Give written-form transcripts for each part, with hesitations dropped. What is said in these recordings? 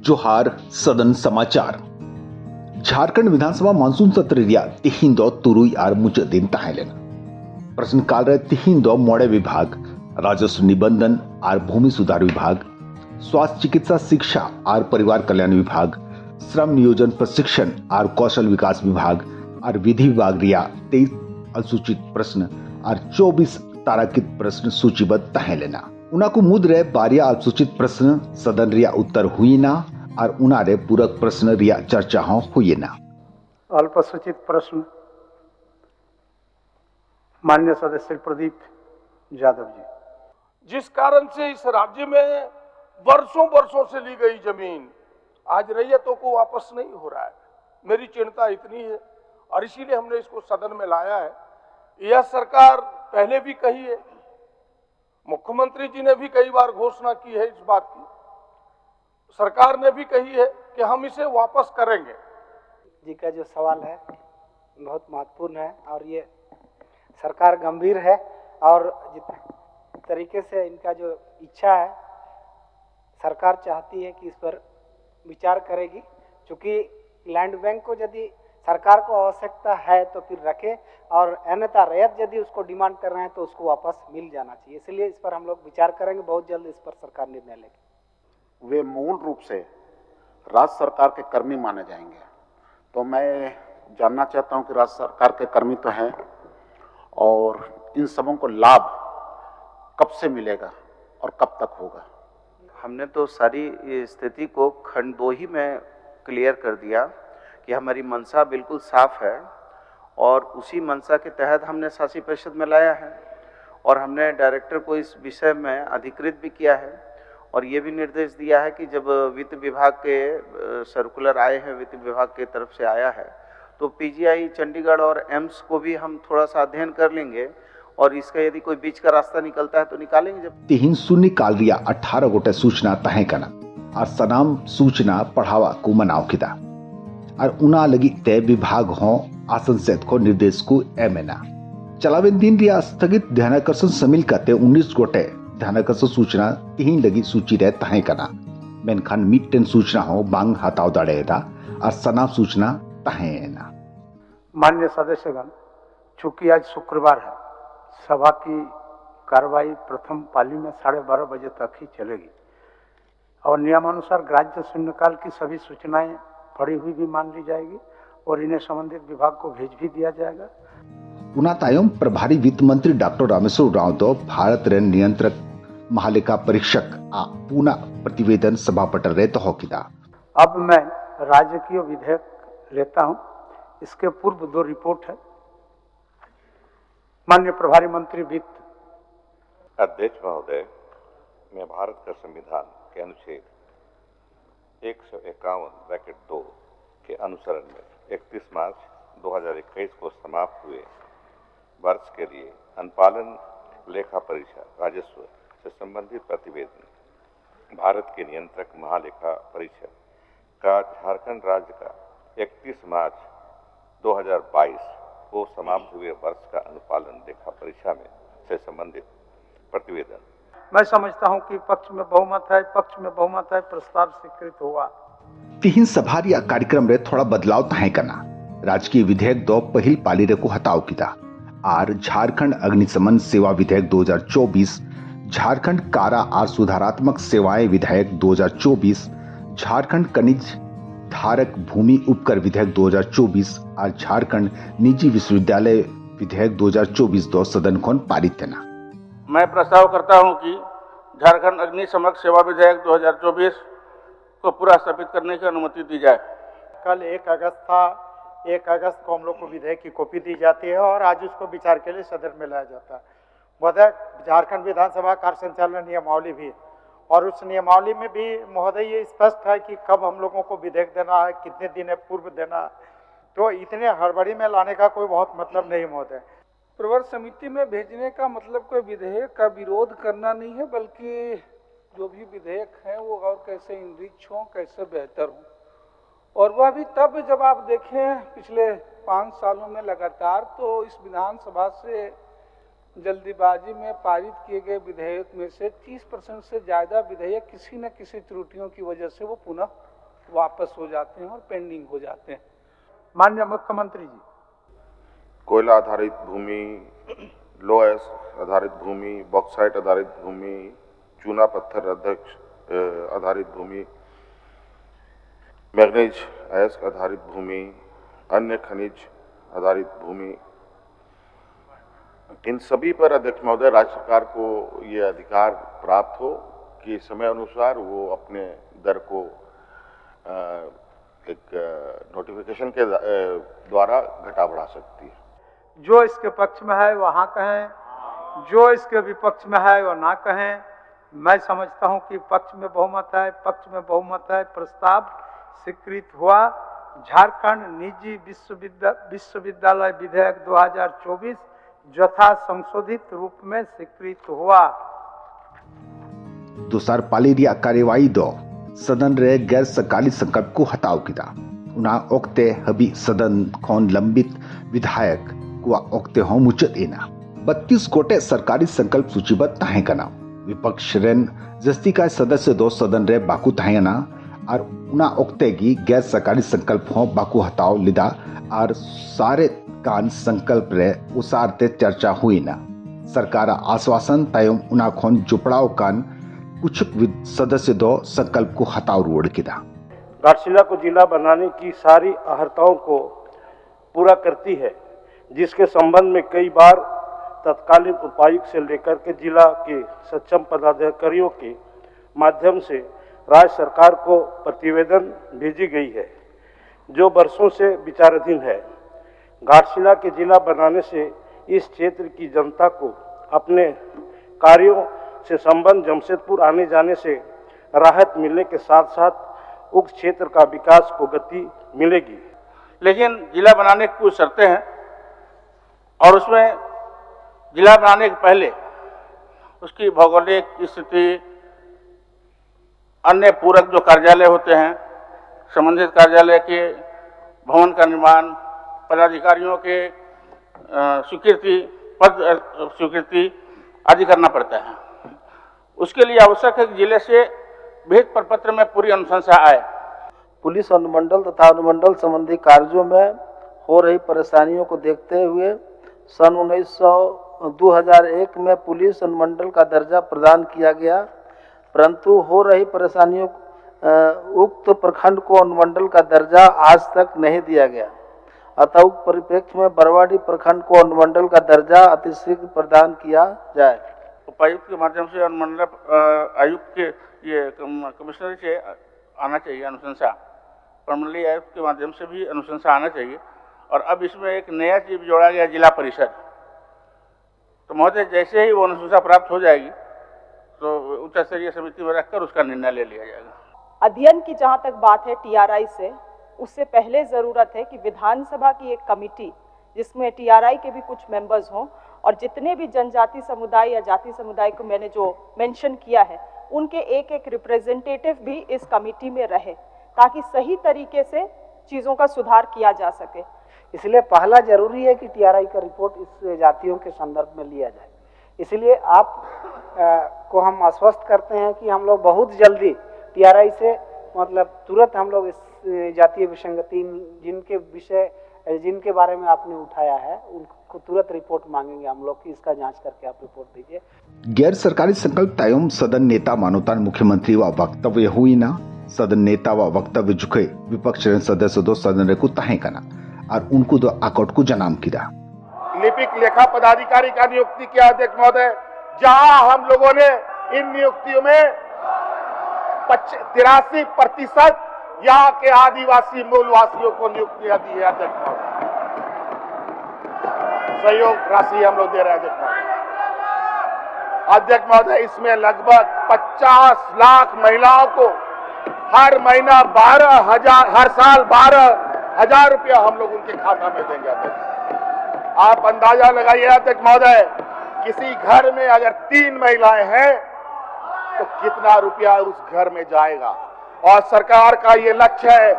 जोहार सदन समाचार। झारखंड विधानसभा मानसून सत्र रिया तिहिन दो तुरुई आर मुच दिन ताहेलेन प्रश्नकाल रे तिहिन दो मोड़े विभाग, राजस्व निबंधन आर भूमि सुधार विभाग, स्वास्थ्य चिकित्सा शिक्षा आर परिवार कल्याण विभाग, श्रम नियोजन प्रशिक्षण आर कौशल विकास विभाग और विधि विभाग रिया 23 अनुसूचित प्रश्न और 24 ताराकित प्रश्न सूचीबद्ध ताहेलेना। उना को मुद रे बारिया अल्पसूचित प्रश्न सदन रिया उत्तर हुई ना और उना रे पूरक प्रश्न रिया चर्चा हो हुई ना। अल्पसूचित प्रश्न माननीय सदस्य प्रदीप यादव जी। जिस कारण से इस राज्य में वर्षों से ली गई जमीन आज रैयतों को वापस नहीं हो रहा है, मेरी चिंता इतनी है और इसीलिए हमने इसको सदन में लाया है। यह सरकार पहले भी कही है, मुख्यमंत्री जी ने भी कई बार घोषणा की है इस बात की, सरकार ने भी कही है कि हम इसे वापस करेंगे। जी का जो सवाल है बहुत महत्वपूर्ण है और ये सरकार गंभीर है और जिस तरीके से इनका जो इच्छा है सरकार चाहती है कि इस पर विचार करेगी, क्योंकि लैंड बैंक को यदि सरकार को आवश्यकता है तो फिर रखे और अन्यथा रैयत यदि उसको डिमांड कर रहे हैं तो उसको वापस मिल जाना चाहिए। इसलिए इस पर हम लोग विचार करेंगे, बहुत जल्द इस पर सरकार निर्णय लेगी। वे मूल रूप से राज्य सरकार के कर्मी माने जाएंगे, तो मैं जानना चाहता हूं कि राज्य सरकार के कर्मी तो हैं और इन सबों को लाभ कब से मिलेगा और कब तक होगा। हमने तो सारी स्थिति को खंड 2 ही में क्लियर कर दिया कि हमारी मंशा बिल्कुल साफ है और उसी मंशा के तहत हमने शासी परिषद में लाया है और हमने डायरेक्टर को इस विषय में अधिकृत भी किया है और ये भी निर्देश दिया है कि जब वित्त विभाग के सर्कुलर आए हैं, वित्त विभाग के तरफ से आया है, तो पीजीआई चंडीगढ़ और एम्स को भी हम थोड़ा सा अध्ययन कर लेंगे और इसका यदि कोई बीच का रास्ता निकलता है तो निकालेंगे। जब 3 शून्य काल रिया 18 गोटे सूचना तहे कना और सनाम सूचना पढ़ावा को मनाव किदा और उना लगी तय विभाग हो आसन सेत को निर्देश को एमएना चलावे दिन रिया स्थगित ध्यानाकर्षण शामिल करते 19 गोटे ध्यानाकर्षण सूचना 3 लगी सूची रे तहे कना मेनखान मिटन सूचना हो बांग हटाव दाड़ेदा और सनाम सूचना तहेना। माननीय सदस्यगण, चूंकि आज शुक्रवार है, सभा की कार्रवाई प्रथम पाली में 12:30 बजे तक ही चलेगी और नियमानुसार ग्राह्य शून्यकाल की सभी सूचनाएं पढ़ी हुई भी मान ली जाएगी और इन्हें संबंधित विभाग को भेज भी दिया जाएगा। उनातायम प्रभारी वित्त मंत्री डॉक्टर रामेश्वर राव दो भारत ऋण नियंत्रक महालेखा परीक्षक आ पूना प्रतिवेदन सभा पटल रहे तो होकिदा। अब मैं राजकीय विधेयक लेता हूं, इसके पूर्व 2 रिपोर्ट है। माननीय प्रभारी मंत्री वित्त। अध्यक्ष महोदय, मैं भारत का संविधान के अनुच्छेद 151(2) के अनुसरण में 31 मार्च 2021 को समाप्त हुए वर्ष के लिए अनुपालन लेखा परीक्षा राजस्व से संबंधित प्रतिवेदन भारत के नियंत्रक महालेखा परीक्षक का झारखंड राज्य का 31 मार्च 2022 को समाप्त हुए वर्ष का अनुपालन लेखा परीक्षा में से संबंधित प्रतिवेदन। मैं समझता हूं कि पक्ष में बहुमत है, प्रस्ताव स्वीकृत हुआ। 3 सभारिया कार्यक्रम रे थोड़ा बदलाव तहे करना राजकीय विधेयक 2 पहिल पाली रे को हटाव किदा और झारखंड अग्निशमन सेवा विधेयक 2024, झारखंड कारा और सुधारात्मक सेवाएं विधेयक 2024, झारखंड खनिज धारक भूमि उपकर विधेयक 2024 और झारखंड निजी विश्वविद्यालय विधेयक 2024 दो सदन को पारित करना। मैं प्रस्ताव करता हूं कि झारखंड अग्निशमन सेवा विधेयक 2024 को पूरा स्थगित करने की अनुमति दी जाए। कल 1 अगस्त था, 1 अगस्त को हम लोग को विधेयक की कॉपी दी जाती है और आज उसको विचार के लिए सदन में लाया जाता है। महोदय, झारखंड विधानसभा कार्य संचालन नियमावली भी और उस नियमावली में भी महोदय ये स्पष्ट है कि कब हम लोगों को विधेयक देना है, कितने दिन पूर्व देना है, तो इतने हड़बड़ी में लाने का कोई बहुत मतलब नहीं महोदय। प्रवर समिति में भेजने का मतलब कोई विधेयक का विरोध करना नहीं है, बल्कि जो भी विधेयक हैं वो और कैसे इनरिच हों, कैसे बेहतर हों। और वह भी तब जब आप देखें पिछले 5 सालों में लगातार तो इस विधानसभा से जल्दीबाजी में पारित किए गए विधेयक में से 30% से ज़्यादा विधेयक किसी न किसी त्रुटियों की वजह से वो पुनः वापस हो जाते हैं और पेंडिंग हो जाते हैं। माननीय मुख्यमंत्री जी, कोयला आधारित भूमि, लोएस आधारित भूमि, बॉक्साइट आधारित भूमि, चूना पत्थर आधारित भूमि, मैग्नीज अयस्क आधारित भूमि, अन्य खनिज आधारित भूमि, इन सभी पर अध्यक्ष महोदय राज्य सरकार को ये अधिकार प्राप्त हो कि समय अनुसार वो अपने दर को एक नोटिफिकेशन के द्वारा घटा बढ़ा सकती है। जो इसके पक्ष में है वहाँ कहें, जो इसके विपक्ष में है वो ना कहें। मैं समझता हूँ कि पक्ष में बहुमत है, पक्ष में बहुमत है, प्रस्ताव स्वीकृत हुआ। झारखंड निजी विश्वविद्यालय विधेयक 2024 यथा संशोधित रूप में स्वीकृत हुआ। दोसार पालिरिया कार्यवाही दो सदन रे गैर सरकारी संकल्प को हटाव किया। उना ओक्ते हबी सदन खोन लंबित विधायक को ओक्ते हो मुचत एना 32 गोटे सरकारी संकल्प सूचीबद्ध ताहे कना विपक्ष रेन जस्ती का सदस्य दो सदन रे बाकू ताहेना और उना ओक्ते की गैर सरकारी संकल्प हो बाकू हटाव लिदा और सारे कान संकल्प रे उसारते चर्चा हुई ना। सरकार आश्वासन तयम उना खोन जुपड़ाव कान कुछ सदस्य दो संकल्प को हटाव रोड किया। घाटशिला को जिला बनाने की सारी अहर्ताओं को पूरा करती है, जिसके संबंध में कई बार तत्कालीन उपायुक्त से लेकर के जिला के सक्षम पदाधिकारियों के माध्यम से राज्य सरकार को प्रतिवेदन भेजी गई है, जो वर्षों से विचाराधीन है। घाटशिला के जिला बनाने से इस क्षेत्र की जनता को अपने कार्यों से संबंध जमशेदपुर आने जाने से राहत मिलने के साथ साथ उक्त क्षेत्र का विकास को गति मिलेगी। लेकिन जिला बनाने की कुछ शर्तें हैं और उसमें जिला बनाने के पहले उसकी भौगोलिक स्थिति, अन्य पूरक जो कार्यालय होते हैं, संबंधित कार्यालय के भवन का निर्माण, पदाधिकारियों के स्वीकृति, पद स्वीकृति आदि करना पड़ता है। उसके लिए आवश्यक है कि जिले से भेद प्रपत्र में पूरी अनुशंसा आए। पुलिस अनुमंडल तथा अनुमंडल संबंधी कार्यों में हो रही परेशानियों को देखते हुए सन 2001 में पुलिस अनुमंडल का दर्जा प्रदान किया गया, परंतु हो रही परेशानियों उक्त प्रखंड को अनुमंडल का दर्जा आज तक नहीं दिया गया। अतः उक्त परिप्रेक्ष्य में बरवाडी प्रखंड को अनुमंडल का दर्जा अतिशीघ्र प्रदान किया जाए। उपायुक्त के माध्यम से अनुमंडल आयुक्त के ये कमिश्नर से आना चाहिए अनुशंसा, प्रमंडलीय आयुक्त के माध्यम से भी अनुशंसा आना चाहिए। और अब इसमें एक नया चीज जोड़ा गया, जिला परिषद। तो महोदय जैसे ही वो अनुशंसा प्राप्त हो जाएगी तो उच्च स्तरीय समिति में रखकर उसका निर्णय ले लिया जाएगा। अध्ययन की जहां तक बात है टीआरआई से, उससे पहले जरूरत है कि विधानसभा की एक कमेटी जिसमें टीआरआई के भी कुछ मेंबर्स हों और जितने भी जनजाति समुदाय या जाति समुदाय को मैंने जो मेंशन किया है उनके एक एक रिप्रेजेंटेटिव भी इस कमेटी में रहे, ताकि सही तरीके से चीज़ों का सुधार किया जा सके। इसलिए पहला जरूरी है कि टीआरआई का रिपोर्ट इस जातियों के संदर्भ में लिया जाए। इसलिए आप को हम आश्वस्त करते हैं कि हम लोग बहुत जल्दी टीआरआई से मतलब तुरंत हम लोग इस जातीय विसंगति जिनके बारे में आपने उठाया है उनको तुरंत रिपोर्ट मांगेंगे हम लोग कि इसका जांच करके आप रिपोर्ट दीजिए। गैर सरकारी संकल्प तयम सदन नेता मानोतान मुख्यमंत्री व वक्तव्य हुई ना। सदन नेता व वक्तव्य झुके विपक्ष सदस्य दो सदन को तहे कना और उनको दो आकट को जनाम किया। लिपिक लेखा पदाधिकारी का नियुक्ति किया अध्यक्ष महोदय, जहां हम लोगों ने इन नियुक्तियों में 83% यहाँ के आदिवासी मूलवासियों को नियुक्तियां दी है अध्यक्ष महोदय। सहयोग राशि हम लोग दे रहे हैं अध्यक्ष महोदय। इसमें लगभग 50 लाख महिलाओं को हर महीना 12,000, हर साल 12,000 रुपया हम लोग उनके खाता में देंगे अध्यक्ष। आप अंदाजा लगाइए अध्यक्ष महोदय, किसी घर में अगर 3 महिलाएं हैं तो कितना रुपया उस घर में जाएगा। और सरकार का ये लक्ष्य है,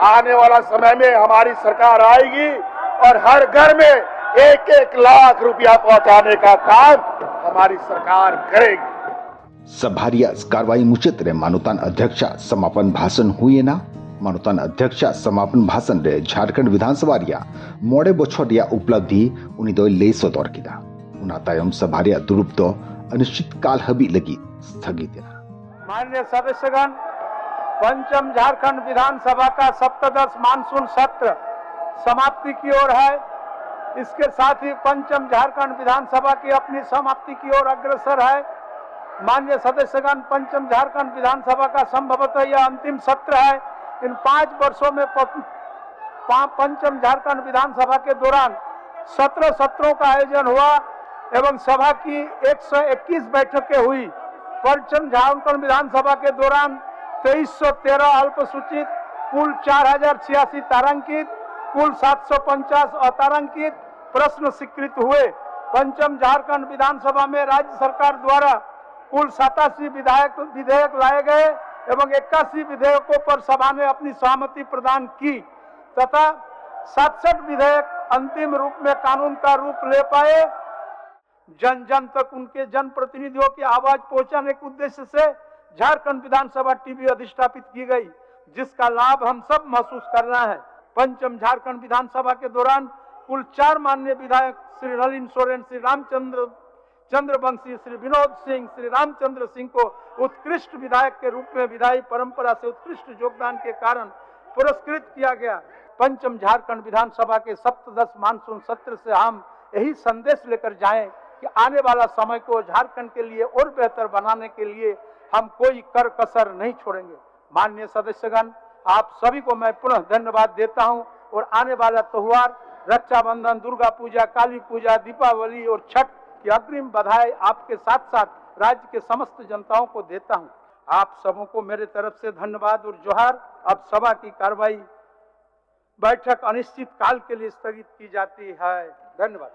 आने वाला समय में हमारी सरकार आएगी और हर घर में 1-1 लाख रुपया पहुंचाने का काम हमारी सरकार करेगी। सभारिया कार्रवाई मुचित रे मानोतान अध्यक्षा समापन भाषण हुए ना। मानवतान अध्यक्ष समापन भाषण रे झारखंड विधानसभा रिया मोड़े बछर रिया उपलब्धि उनी दो ले सदर किदा उना तायम सभा रिया दुरुप दो अनिश्चित काल हबी लगी स्थगित है। माननीय सदस्यगण, पंचम झारखंड विधानसभा का सप्तदश मानसून सत्र समाप्ति की ओर है। इसके साथ ही पंचम झारखंड विधानसभा की अपनी समाप्ति की ओर अग्रसर है। माननीय सदस्यगण, पंचम झारखंड विधानसभा का संभवतः यह अंतिम सत्र है। इन 5 वर्षों में पंचम झारखंड विधानसभा के दौरान 17 सत्रों का आयोजन हुआ एवं सभा की 121 बैठकें हुई। पंचम झारखंड विधानसभा के दौरान 2313 अल्पसूचित, कुल 4086 तारांकित, कुल 750 अतारांकित प्रश्न स्वीकृत हुए। पंचम झारखंड विधानसभा में राज्य सरकार द्वारा कुल 87 विधेयक लाए गए एवं 81 विधेयकों पर सभा ने अपनी सहमति प्रदान की तथा 67 विधेयक अंतिम रूप में कानून का रूप ले पाए। जन जन तक उनके जन प्रतिनिधियों की आवाज पहुंचाने के उद्देश्य से झारखंड विधानसभा टीवी अधिष्ठापित की गई, जिसका लाभ हम सब महसूस कर रहे हैं। पंचम झारखंड विधानसभा के दौरान कुल 4 माननीय विधायक श्री नलिन सोरेन, श्री रामचंद्र चंद्रवंशी, श्री विनोद सिंह, श्री रामचंद्र सिंह को उत्कृष्ट विधायक के रूप में विधायी परंपरा से उत्कृष्ट योगदान के कारण पुरस्कृत किया गया। पंचम झारखंड विधानसभा के सप्तदश मानसून सत्र से हम यही संदेश लेकर जाएं कि आने वाला समय को झारखंड के लिए और बेहतर बनाने के लिए हम कोई कर कसर नहीं छोड़ेंगे। माननीय सदस्यगण, आप सभी को मैं पुनः धन्यवाद देता हूं और आने वाला त्योहार रक्षाबंधन, दुर्गा पूजा, काली पूजा, दीपावली और छठ की अग्रिम बधाई आपके साथ साथ राज्य के समस्त जनताओं को देता हूं। आप सबों को मेरे तरफ से धन्यवाद और जोहार। अब सभा की कार्रवाई बैठक अनिश्चित काल के लिए स्थगित की जाती है। धन्यवाद।